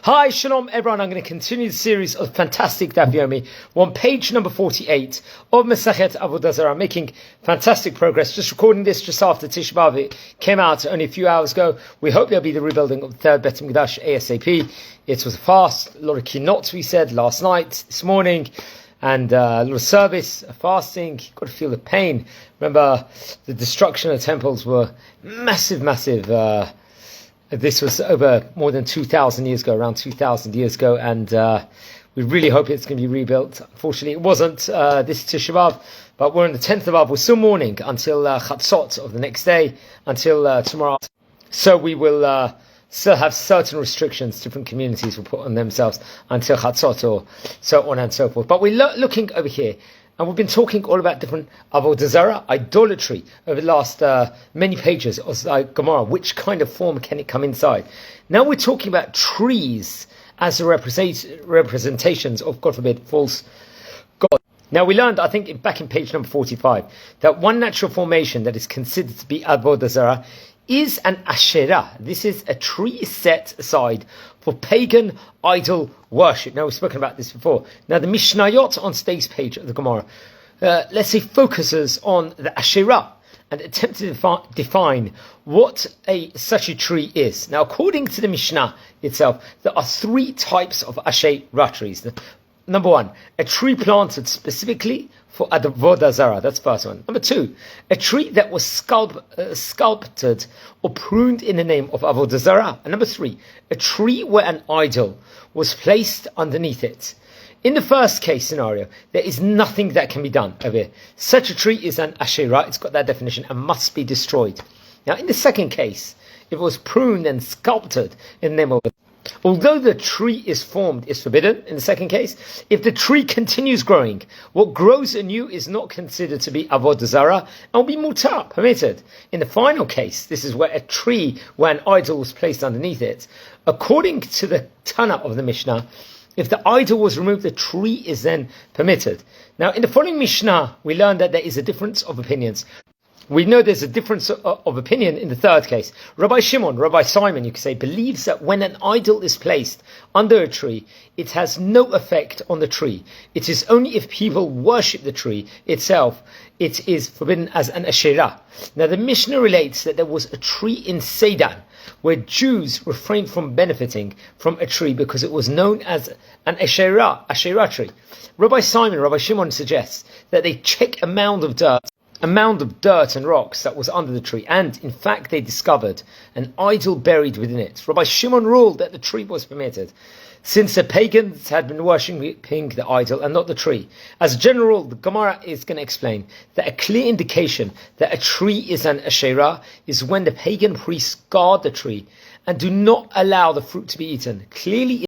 Hi, Shalom everyone. I'm going to continue the series of fantastic Daf Yomi. We're on page number 48 of Masechet Avodah Zara, making fantastic progress. Just recording this just after Tisha B'Av. It came out only a few hours ago. We hope there'll be the rebuilding of the third Bet Mikdash ASAP. It was a fast, a lot of kinot we said last night, this morning, and a lot of service, fasting. Got to feel the pain. Remember, the destruction of temples were massive. This was over more than 2,000 years ago, around 2,000 years ago, and we really hope it's going to be rebuilt. Unfortunately, it wasn't this Tisha B'Av, but we're on the 10th of Av. We're still mourning until Chatzot of the next day, until tomorrow. So we will still have certain restrictions different communities will put on themselves until Chatzot, or so on and so forth. But we're looking over here, and we've been talking all about different Avodah Zara, idolatry, over the last many pages of Gemara. Which kind of form can it come inside? Now we're talking about trees as the representations of, God forbid, false God. Now we learned, I think, back in page number 45, that one natural formation that is considered to be Avodah Zara is an Asherah. This is a tree set aside for pagan idol worship. Now, we've spoken about this before. Now, the Mishnayot on today's page of the Gemara, let's say, focuses on the Asherah and attempts to define what such a tree is. Now, according to the Mishnah itself, there are three types of Asherah trees. Number one, a tree planted specifically for Avodah Zara. That's the first one. Number two, a tree that was sculpted or pruned in the name of Avodah Zara. And number three, a tree where an idol was placed underneath it. In the first case scenario, there is nothing that can be done over here. Such a tree is an Asherah. It's got that definition and must be destroyed. Now, in the second case, if it was pruned and sculpted in the name of, although the tree is formed is forbidden in the second case, if the tree continues growing, what grows anew is not considered to be Avodah Zara and will be mutar, permitted. In the final case, this is where a tree where an idol was placed underneath it. According to the Tana of the Mishnah, if the idol was removed, the tree is then permitted. Now, in the following Mishnah, we learn that there is a difference of opinions. We know there's a difference of opinion in the third case. Rabbi Simon, you could say, believes that when an idol is placed under a tree, it has no effect on the tree. It is only if people worship the tree itself, it is forbidden as an Asherah. Now the Mishnah relates that there was a tree in Seidan where Jews refrained from benefiting from a tree because it was known as an Asherah tree. Rabbi Shimon suggests that they check a mound of dirt and rocks that was under the tree, and in fact they discovered an idol buried within it. Rabbi Shimon ruled that the tree was permitted, since the pagans had been worshipping the idol and not the tree. As a general rule, the Gemara is going to explain that a clear indication that a tree is an Asherah is when the pagan priests guard the tree and do not allow the fruit to be eaten. Clearly